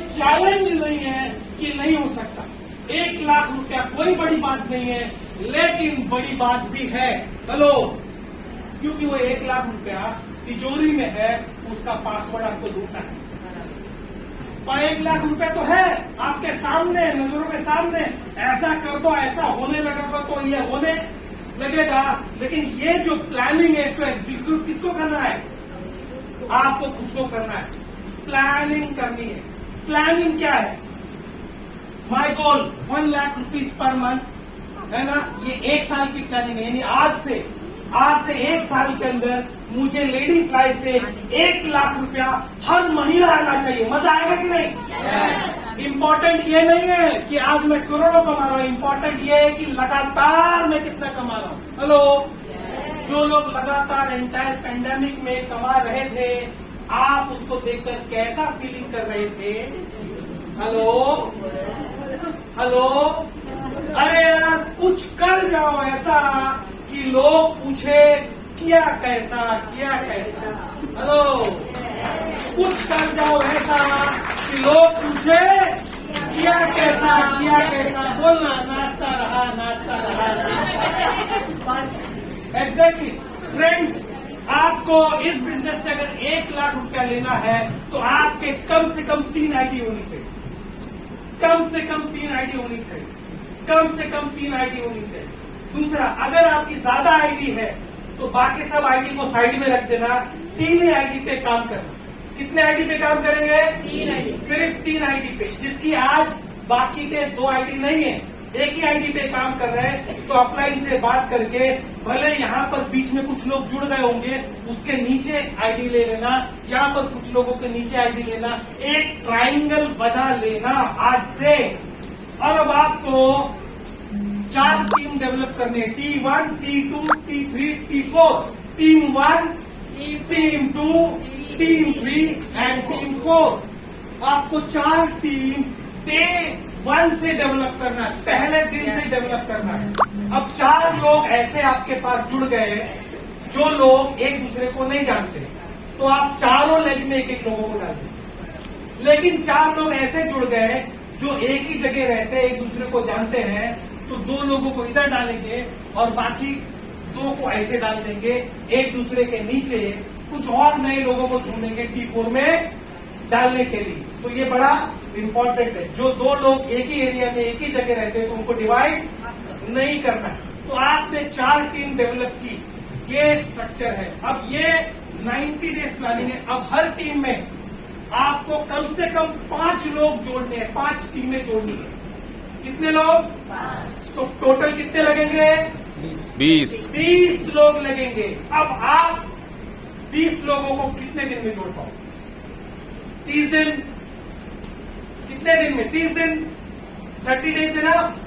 Challenge नहीं है कि नहीं हो सकता। 1 लाख रुपया कोई बड़ी बात नहीं है, लेकिन बड़ी बात भी है। हेलो, क्योंकि वो 1 लाख रुपया तिजोरी में है, उसका पासवर्ड आपको ढूंढना है। 1 लाख रुपया तो है आपके सामने, नजरों के सामने, ऐसा कर दो, ऐसा होने लगेगा तो ये होने लगेगा। लेकिन ये जो प्लानिंग है, इसको एग्जीक्यूट किसको करना है? आपको खुद को करना है। प्लानिंग करनी है। प्लानिंग क्या है? माई गोल 1 लाख रुपीज पर मंथ, है ना? ये 1 साल की प्लानिंग है, यानी आज से 1 साल के अंदर मुझे लेडी फ्लाई से 1 लाख रुपया हर महीना आना चाहिए। मजा आएगा कि नहीं? इम्पोर्टेंट ये नहीं है कि आज मैं करोड़ों कमा रहा हूं, इम्पोर्टेंट ये है कि लगातार मैं कितना कमा रहा हूं। हेलो, जो लोग लगातार एंटायर पेंडेमिक में कमा रहे थे, आप उसको देखकर कैसा फीलिंग कर रहे थे? हेलो, अरे यार कुछ कर जाओ ऐसा कि लोग पूछे किया कैसा। हेलो, कुछ कर जाओ ऐसा कि लोग पूछे किया कैसा। बोलना, नाचता रहा। एग्जैक्टली फ्रेंड्स, आपको इस बिजनेस से अगर 1 लाख रुपया लेना है तो आपके कम से कम 3 आईडी होनी चाहिए। कम से कम 3 आईडी होनी चाहिए। दूसरा, अगर आपकी ज्यादा आईडी है तो बाकी सब आईडी को साइड में रख देना, 3 ही आईडी पे काम करना। कितने आईडी पे काम करेंगे? 3 आईडी। सिर्फ 3 आईडी पे, जिसकी आज बाकी के 2 आईडी नहीं है, एक ही आईडी पे काम कर रहे हैं। तो अपलाइन से बात करके, भले यहाँ पर बीच में कुछ लोग जुड़ गए होंगे, उसके नीचे आईडी ले लेना, यहाँ पर कुछ लोगों के नीचे आईडी लेना, एक ट्राइंगल बना लेना आज से। और अब आपको 4 टीम डेवलप करनी है, T1, T2, T3, T4। Team 1, team 2, team 3 and team 4। आपको 4 टीम डे 1 से डेवलप करना है, पहले दिन से डेवलप करना है। अब 4 लोग ऐसे आपके पास जुड़ गए जो लोग एक दूसरे को नहीं जानते, तो आप चारों लेग में एक लोगों को डाल दें। लेकिन 4 लोग ऐसे जुड़ गए जो एक ही जगह रहते हैं, एक दूसरे को जानते हैं, तो 2 लोगों को इधर डालेंगे और बाकी 2 को ऐसे डाल देंगे एक दूसरे के नीचे। कुछ और नए लोगों को ढूंढेंगे T4 में डालने के लिए। तो ये बड़ा इंपॉर्टेंट है। जो 2 लोग एक ही एरिया में एक ही जगह रहते हैं तो उनको डिवाइड नहीं करना है। तो आपने 4 टीम डेवलप की, ये स्ट्रक्चर है। अब ये 90 डेज प्लानिंग है। अब हर टीम में आपको कम से कम 5 लोग जोड़ने हैं, 5 टीमें जोड़नी है। कितने लोग? 5। तो टोटल कितने लगेंगे? 20 लोग लगेंगे। अब आप 20 लोगों को कितने दिन में जोड़ पाओ? 30 दिन। कितने दिन में? 30 दिन। 30 डेज इनफ?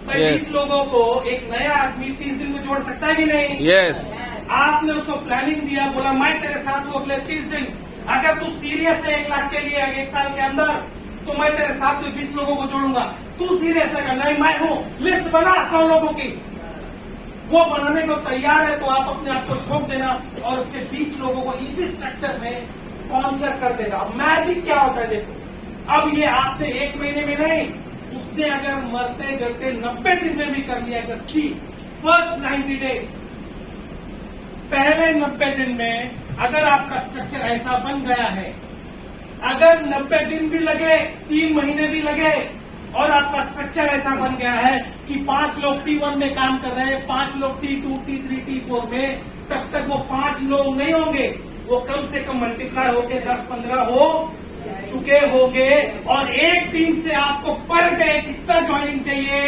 भाई 20 लोगों को एक नया आदमी 30 दिन में जोड़ सकता है कि नहीं? यस। आपने उसको प्लानिंग दिया, बोला मैं तेरे साथ हूं अगले 30 दिन। अगर तू सीरियस है 1 लाख के लिए 1 साल के अंदर, तो मैं तेरे साथ 20 लोगों को जोड़ूंगा। तू सीरियस है? नहीं, मैं हूं। लिस्ट बना 100 लोगों की। वो बनाने को तैयार है तो आप अपने आप को झोंक देना और उसके 20 लोगों को इसी स्ट्रक्चर में स्पॉन्सर कर देगा। मैजिक क्या होता है देखो। अब ये आपने 1 महीने में नहीं, उसने अगर मरते जलते 90 दिन में भी कर लिया। जस्ट सी फर्स्ट 90 डेज, पहले 90 दिन में अगर आपका स्ट्रक्चर ऐसा बन गया है, अगर 90 दिन भी लगे, 3 महीने भी लगे, और आपका स्ट्रक्चर ऐसा बन गया है कि 5 लोग T1 में काम कर रहे हैं, 5 लोग T2, T3, T4 में, तब तक वो 5 लोग नहीं होंगे, वो कम से कम मल्टीप्लाई होके 10-15 हो चुके होंगे। और एक टीम से आपको पर डे कितना ज्वाइनिंग चाहिए?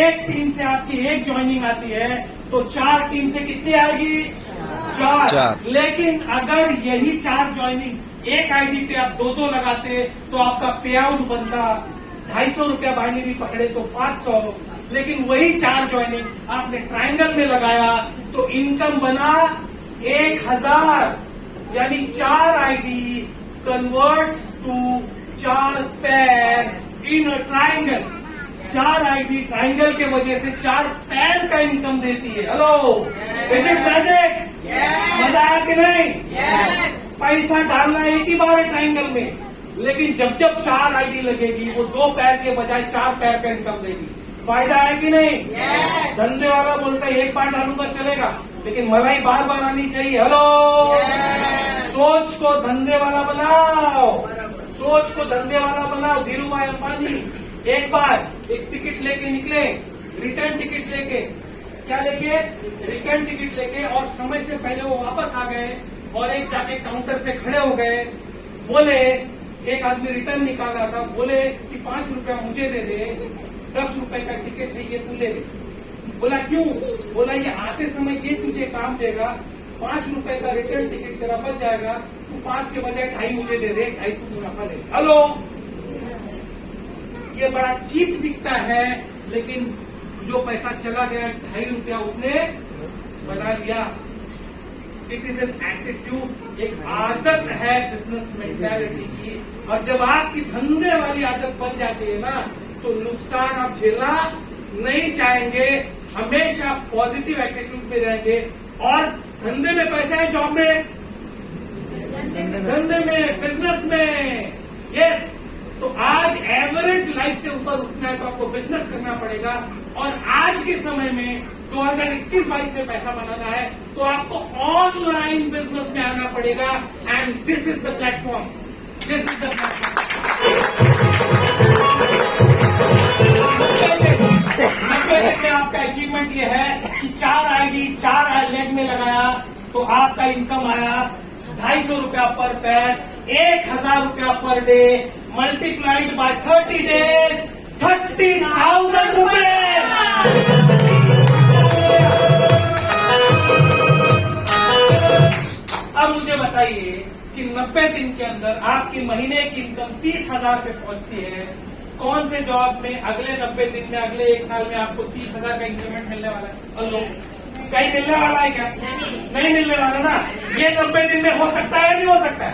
एक टीम से आपकी 1 ज्वाइनिंग आती है तो 4 टीम से कितनी आएगी? 4। लेकिन अगर यही 4 ज्वाइनिंग एक आईडी पे आप 2-2 लगाते तो आपका पे आउट बनता 250 रुपया, बाइनरी पकड़े तो 500। लेकिन वही 4 ज्वाइनिंग आपने ट्रायंगल में लगाया तो इनकम बना 1000, यानी 4 ID converts to 4 pair in a triangle. 4 ID triangle के वजह से 4 पेयर का इनकम देती है। Hello, is it magic? मजा आया कि नहीं? पैसा डालना एक ही बार है ट्रायंगल में, लेकिन जब जब 4 आईडी लगेगी वो 2 पैर के बजाय 4 पैर का इनकम देगी। फायदा है कि नहीं? धंधे वाला बोलता है एक बार डालूंगा चलेगा, लेकिन मलाई बार बार आनी चाहिए। हेलो, सोच को धंधे वाला बनाओ, सोच को धंधे वाला बनाओ। धीरू भाई अंबानी एक बार एक टिकट लेके निकले, रिटर्न टिकट लेके, क्या लेके? रिटर्न टिकट लेके, और समय से पहले वो वापस आ गए और एक जाके काउंटर पे खड़े हो गए। बोले, एक आदमी रिटर्न निकाल रहा था, बोले कि 5 रुपया मुझे दे दे, 10 रुपए का टिकट है ये तू ले ले। बोला क्यों? बोला ये आते समय ये तुझे काम देगा, 5 रुपए का रिटर्न टिकट तेरा बच जाएगा, तू 5 के बजाय 2.5 मुझे दे दे, 2.5 तू मुनाफा ले। हेलो, ये बड़ा चीप दिखता है, लेकिन जो पैसा चला गया 2.5 रुपया उसने बना लिया। इट इज एन एटीट्यूड, एक आदत है बिजनेस मेंटालिटी की, और जब आपकी धंधे वाली आदत बन जाती है ना, तो नुकसान आप झेलना नहीं चाहेंगे, हमेशा पॉजिटिव एटीट्यूड में रहेंगे। और धंधे में पैसा है, जॉब में, धंधे में, बिजनेस में, यस। तो आज एवरेज लाइफ से ऊपर उठना है तो आपको बिजनेस करना पड़ेगा, और आज के समय में 2021-22 में पैसा बनाना है तो आपको ऑनलाइन बिजनेस में आना पड़ेगा। And this is the platform, this is the platform. 90 दिन में आपका अचीवमेंट ये है कि 4 आईडी 4 लेग में लगाया तो आपका इनकम आया 250 रुपया पर पैर, 1000 रुपया per day, multiplied by 30 days, 30,000 रुपए। अब मुझे बताइए कि 90 दिन के अंदर आपकी महीने की इनकम 30,000 पे पहुंचती है। कौन से जॉब में अगले 90 दिन में, अगले 1 साल में आपको 30,000 का इंक्रीमेंट मिलने वाला है? हेलो, कहीं मिलने वाला है क्या? नहीं मिलने वाला ना। ये 90 दिन में हो सकता है, नहीं हो सकता है?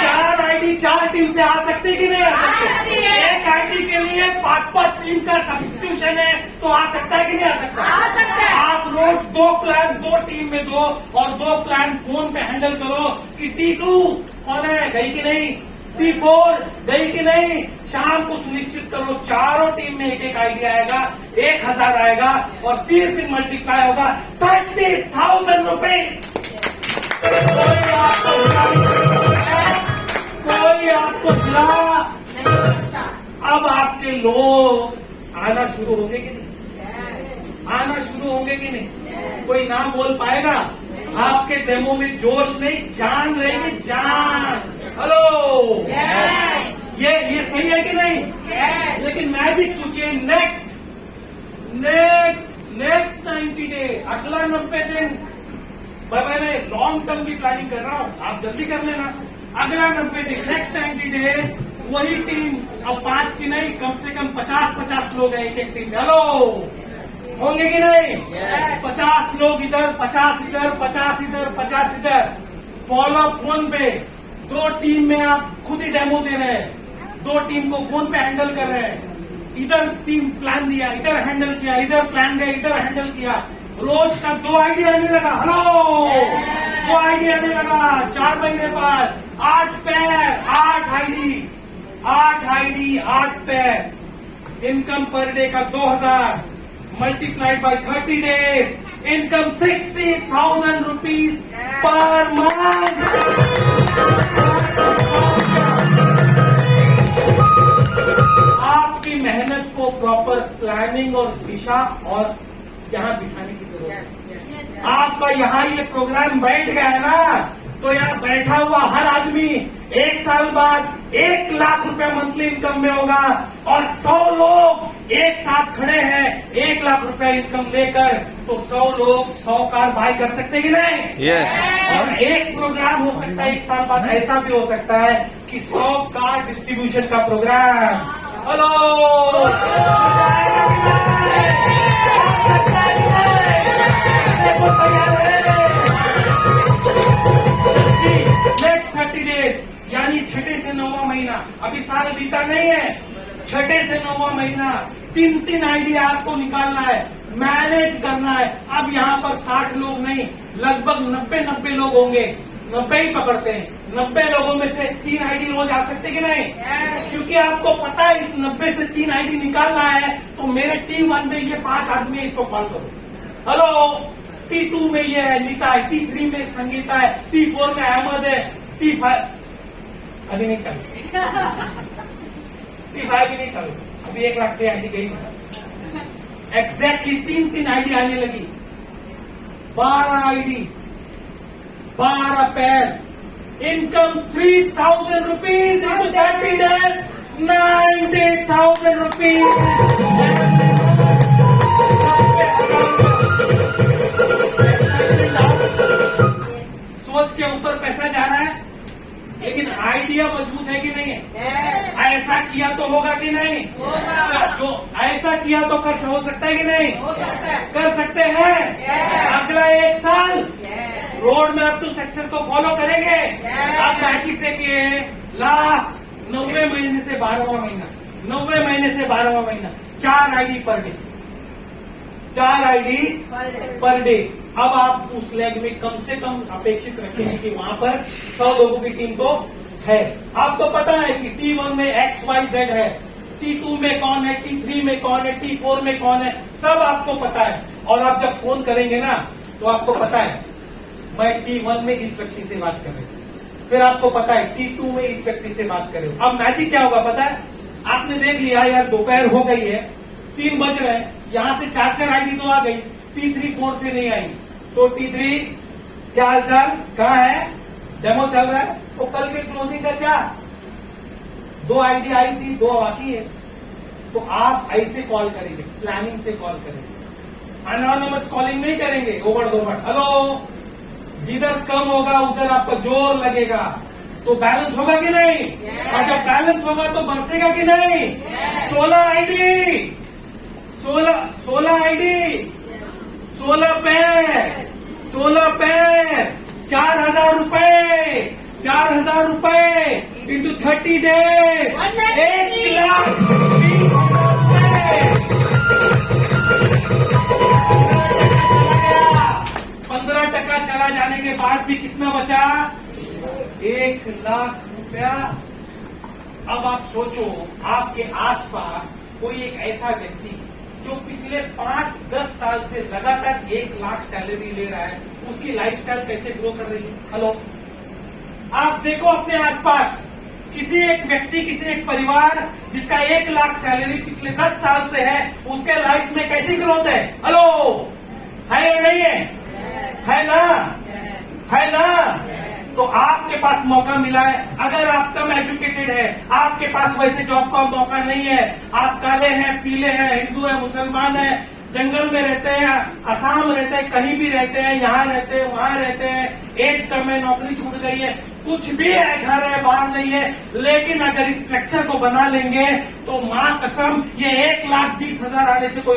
4 आईडी 4 टीम से आ सकते कि नहीं आ सकते? एक आईडी के लिए 5-5 टीम का सब्स्टिट्यूशन है तो आ सकता है कि नहीं आ सकता? आ सकता है। आप रोज 2 प्लान 2 टीम में दो, और 2 प्लान फोन पे हैंडल करो कि T2 कौन है, गई कि नहीं, T4 गई कि नहीं। शाम को सुनिश्चित करो चारों टीम में एक आईडिया आएगा, 1000 आएगा, और 30 दिन मल्टीप्लाई होगा 30,000 रुपए। कोई आपको दिला। अब आपके लोग आना शुरू होंगे कि नहीं? आना शुरू होंगे कि नहीं? कोई नाम बोल पाएगा? आपके डेमो में जोश नहीं, जान रहेगी, जान। हेलो, ये सही है कि नहीं? लेकिन मैजिक सोचिए, नेक्स्ट 90 डे, अगला 90 दिन। भाई मैं लॉन्ग टर्म की प्लानिंग कर रहा हूँ, आप जल्दी कर लेना। अगला 90 दिन, नेक्स्ट 90 डेज, वही टीम, अब 5 की नहीं, कम से कम 50 लोग हैं एक टीम में। हेलो, होंगे कि नहीं? 50 लोग इधर, 50 इधर, 50 इधर, 50 इधर। फॉलो फोन पे 2 टीम में आप खुद ही डेमो दे रहे हैं, 2 टीम को फोन पे हैंडल कर रहे हैं। इधर टीम प्लान दिया, इधर हैंडल किया, इधर प्लान गया, इधर हैंडल किया। रोज का 2 आईडिया आने लगा। हेलो, 2 आईडिया आने लगा। 4 महीने बाद 8 पैर, 8 आईडी, 8 पैर। इनकम पर डे का 2000 multiplied by 30 days, income 60,000 rupees per month. आपकी मेहनत को प्रॉपर प्लानिंग और दिशा और यहाँ बिठाने की जरूरत है। आपका यहाँ ये प्रोग्राम बैठ गया है ना, तो यहाँ बैठा हुआ हर आदमी 1 साल बाद 1 लाख रुपया मंथली इनकम में होगा, और 100 लोग एक साथ खड़े हैं 1 लाख रुपया इनकम लेकर, तो 100 लोग 100 कार बाय कर सकते कि नहीं? यस। और एक प्रोग्राम हो सकता है 1 साल बाद ऐसा भी हो सकता है कि 100 कार डिस्ट्रीब्यूशन का प्रोग्राम। हेलो, नेक्स्ट 30 डेज, यानी 6 से 9वां महीना, अभी साल बीता नहीं है, 6 से 9वां महीना 3 आइडिया आपको निकालना है, मैनेज करना है। अब यहाँ पर 60 लोग नहीं, लगभग 90 लोग होंगे, 90 ही पकड़ते हैं, 90 लोगों में से 3 आईडी रोज आ सकते कि नहीं? क्योंकि आपको पता है इस 90 से 3 आईडी निकालना है, तो मेरे T1 में ये 5 आदमी है, इसको कॉल करो। हेलो, T2 में ये है नीता है, T3 में संगीता है, T4 में अहमद है, T5 अभी नहीं चालू, T5 भी नहीं चालू, अभी 1 लाख की आईडी गई। एग्जैक्टली 3 आईडी आने लगी, 12 आईडी, 12 पैर, income 3,000 rupees into 30 days, 90,000 rupees. सोच के ऊपर पैसा जा रहा है, लेकिन आइडिया मजबूत है कि नहीं है? ऐसा किया तो होगा कि नहीं? जो ऐसा किया तो कर हो सकता है कि नहीं? कर सकते हैं। अगला 1 साल रोड मैप टू सक्सेस को फॉलो करेंगे। आप मैजिक देखिए, लास्ट 90 महीने से 12वां महीना, 90 महीने से 12वां महीना, 4 ID per day, 4 ID per day. अब आप उस लेग में कम से कम अपेक्षित रखेंगे कि वहां पर 100 लोगों की टीम को है। आपको पता है कि T1 में XYZ है, T2 में कौन है, T3 में कौन है, T4 में कौन है, सब आपको पता है। और आप जब फोन करेंगे ना, तो आपको पता है मैं T1 में इस व्यक्ति से बात कर रही हूं, फिर आपको पता है T2 में इस व्यक्ति से बात कर रहे हो। अब मैजिक क्या होगा पता है? आपने देख लिया यार दोपहर हो गई है, 3 बज रहे हैं, यहां से 4 आईडी तो आ गई, T3 फोन से नहीं आई, तो T3 क्या हालचाल, कहाँ है, डेमो चल रहा है, तो कल के क्लोजिंग का क्या, 2 आईडी आई थी, 2 बाकी है। तो आप ऐसे कॉल करेंगे, प्लानिंग से कॉल करेंगे, अनोनिमस कॉलिंग नहीं करेंगे, ओवर दोबड़। हेलो, जिधर कम होगा उधर आपका जोर लगेगा, तो बैलेंस होगा कि नहीं? और जब बैलेंस होगा तो बरसेगा कि नहीं? 16 आईडी, 16 आईडी, 16 पैर, 16 पैर, 4,000 रुपए, 4,000 रुपए इंटू 30 डेज, 1,20,000 रुपए। 15% चला जाने के बाद भी कितना बचा? 1,00,000 रुपया। अब आप सोचो, आपके आसपास कोई एक ऐसा व्यक्ति जो पिछले 5-10 साल से लगातार 1 लाख सैलरी ले रहा है, उसकी लाइफस्टाइल कैसे ग्रो कर रही है? हेलो, आप देखो अपने आसपास किसी एक व्यक्ति, किसी एक परिवार जिसका 1 लाख सैलरी पिछले 10 साल से है, उसके लाइफ में कैसी ग्रोथ है? हेलो, है या नहीं है? है ना? है ना? तो आपके पास मौका मिला है। अगर आप कम एजुकेटेड है, आपके पास वैसे जॉब का मौका नहीं है, आप काले हैं, पीले हैं, हिंदू है, मुसलमान है, जंगल में रहते हैं, असम रहते हैं, कहीं भी रहते हैं, यहाँ रहते हैं, वहां रहते हैं, एज कम है, नौकरी छूट गई है, कुछ भी है, घर है, बाहर नहीं है, लेकिन अगर इस स्ट्रक्चर को बना लेंगे तो मां कसम ये 1,20,000 आने से कोई